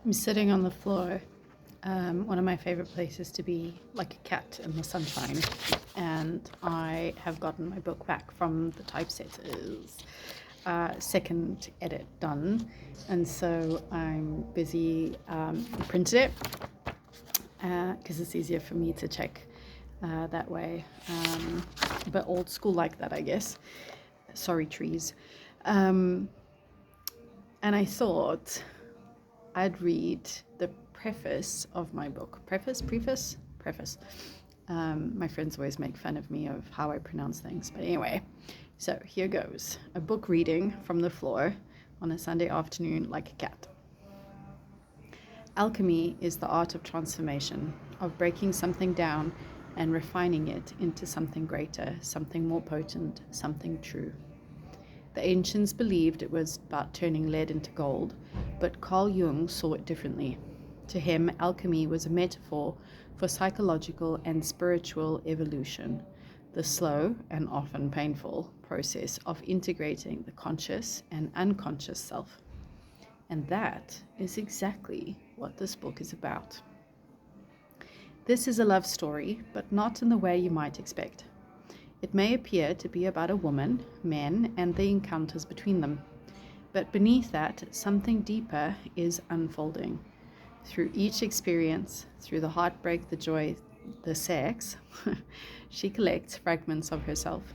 I'm sitting on the floor, one of my favorite places to be, like a cat in the sunshine, and I have gotten my book back from the typesetters. Second edit done, and so I'm busy printed it because it's easier for me to check that way, but old school like that, I guess. Sorry, trees. And I thought I'd read the preface of my book. Preface. My friends always make fun of me of how I pronounce things, but anyway, so here goes. A book reading from the floor on a Sunday afternoon like a cat. Alchemy is the art of transformation, of breaking something down and refining it into something greater, something more potent, something true. The ancients believed it was about turning lead into gold, but Carl Jung saw it differently. To him, alchemy was a metaphor for psychological and spiritual evolution, the slow and often painful process of integrating the conscious and unconscious self. And that is exactly what this book is about. This is a love story, but not in the way you might expect. It may appear to be about a woman, men, and the encounters between them. But beneath that, something deeper is unfolding. Through each experience, through the heartbreak, the joy, the sex, she collects fragments of herself.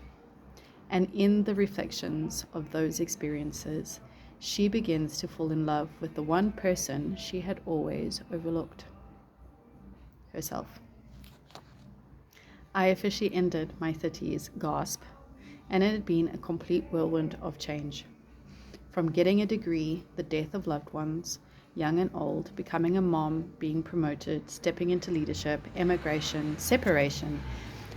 And in the reflections of those experiences, she begins to fall in love with the one person she had always overlooked: herself. I officially ended my 30s, gasp, and it had been a complete whirlwind of change. From getting a degree, the death of loved ones, young and old, becoming a mom, being promoted, stepping into leadership, emigration, separation,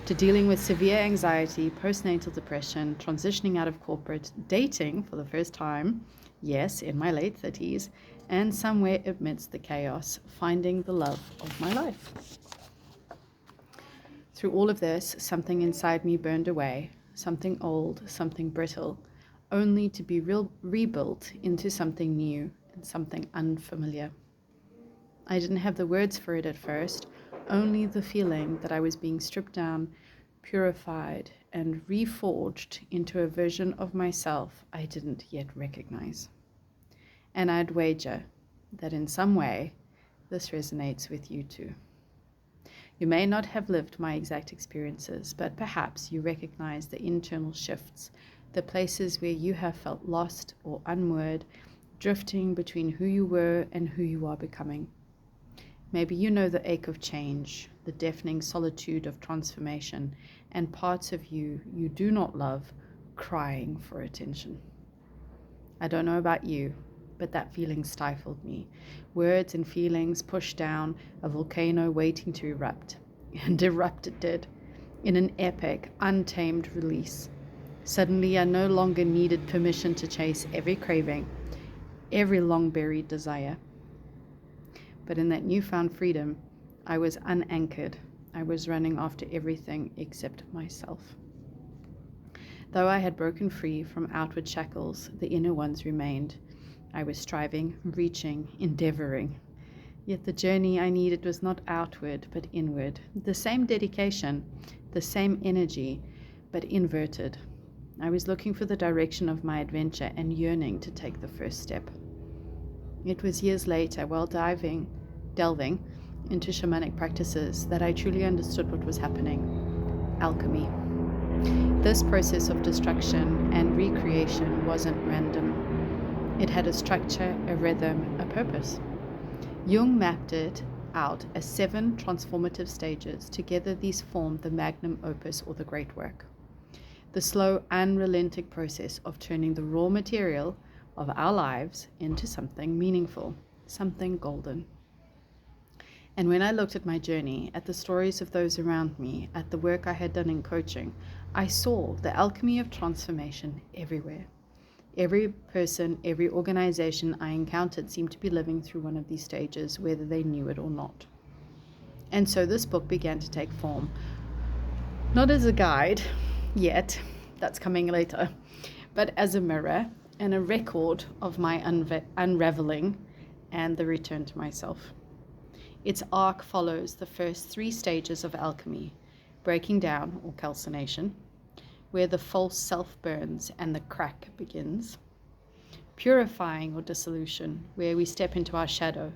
to dealing with severe anxiety, postnatal depression, transitioning out of corporate, dating for the first time, yes, in my late 30s, and somewhere amidst the chaos, finding the love of my life. Through all of this, something inside me burned away, something old, something brittle, only to be rebuilt into something new and something unfamiliar. I didn't have the words for it at first, only the feeling that I was being stripped down, purified, and reforged into a version of myself I didn't yet recognize. And I'd wager that in some way, this resonates with you too. You may not have lived my exact experiences, but perhaps you recognize the internal shifts, the places where you have felt lost or unmoored, drifting between who you were and who you are becoming. Maybe you know the ache of change, the deafening solitude of transformation, and parts of you do not love, crying for attention. I don't know about you, but that feeling stifled me. Words and feelings pushed down, a volcano waiting to erupt. And erupt it did, in an epic, untamed release. Suddenly, I no longer needed permission to chase every craving, every long-buried desire. But in that newfound freedom, I was unanchored. I was running after everything except myself. Though I had broken free from outward shackles, the inner ones remained. I was striving, reaching, endeavoring. Yet the journey I needed was not outward, but inward. The same dedication, the same energy, but inverted. I was looking for the direction of my adventure and yearning to take the first step. It was years later, while delving into shamanic practices, that I truly understood what was happening. Alchemy. This process of destruction and recreation wasn't random. It had a structure, a rhythm, a purpose. Jung mapped it out as 7 transformative stages. Together these formed the magnum opus, or the great work. The slow, unrelenting process of turning the raw material of our lives into something meaningful, something golden. And when I looked at my journey, at the stories of those around me, at the work I had done in coaching, I saw the alchemy of transformation everywhere. Every person, every organization I encountered seemed to be living through one of these stages, whether they knew it or not. And so this book began to take form, not as a guide yet, that's coming later, but as a mirror and a record of my unraveling and the return to myself. Its arc follows the first 3 stages of alchemy: breaking down or calcination, where the false self burns and the crack begins; purifying or dissolution, where we step into our shadow,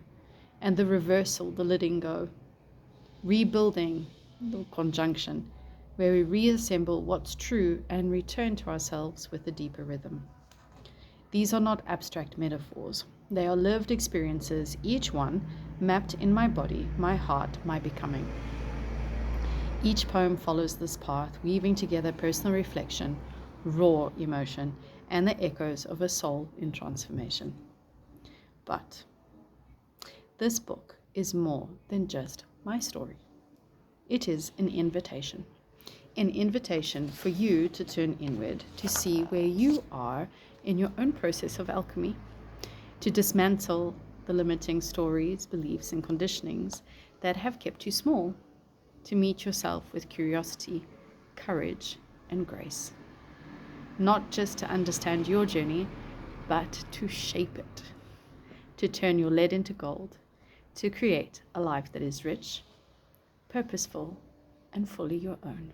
and the reversal, the letting go; rebuilding, the conjunction, where we reassemble what's true and return to ourselves with a deeper rhythm. These are not abstract metaphors. They are lived experiences, each one mapped in my body, my heart, my becoming. Each poem follows this path, weaving together personal reflection, raw emotion, and the echoes of a soul in transformation. But this book is more than just my story. It is an invitation for you to turn inward, to see where you are in your own process of alchemy, to dismantle the limiting stories, beliefs, and conditionings that have kept you small, to meet yourself with curiosity, courage, and grace. Not just to understand your journey, but to shape it, to turn your lead into gold, to create a life that is rich, purposeful, and fully your own.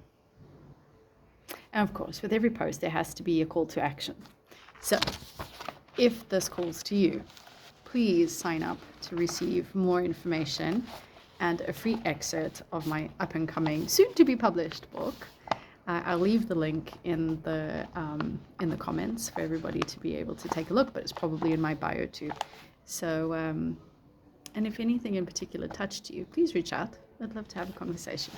And of course, with every post, there has to be a call to action. So if this calls to you, please sign up to receive more information and a free excerpt of my up-and-coming, soon-to-be-published book. I'll leave the link in the comments for everybody to be able to take a look, but it's probably in my bio too. So, and if anything in particular touched you, please reach out. I'd love to have a conversation.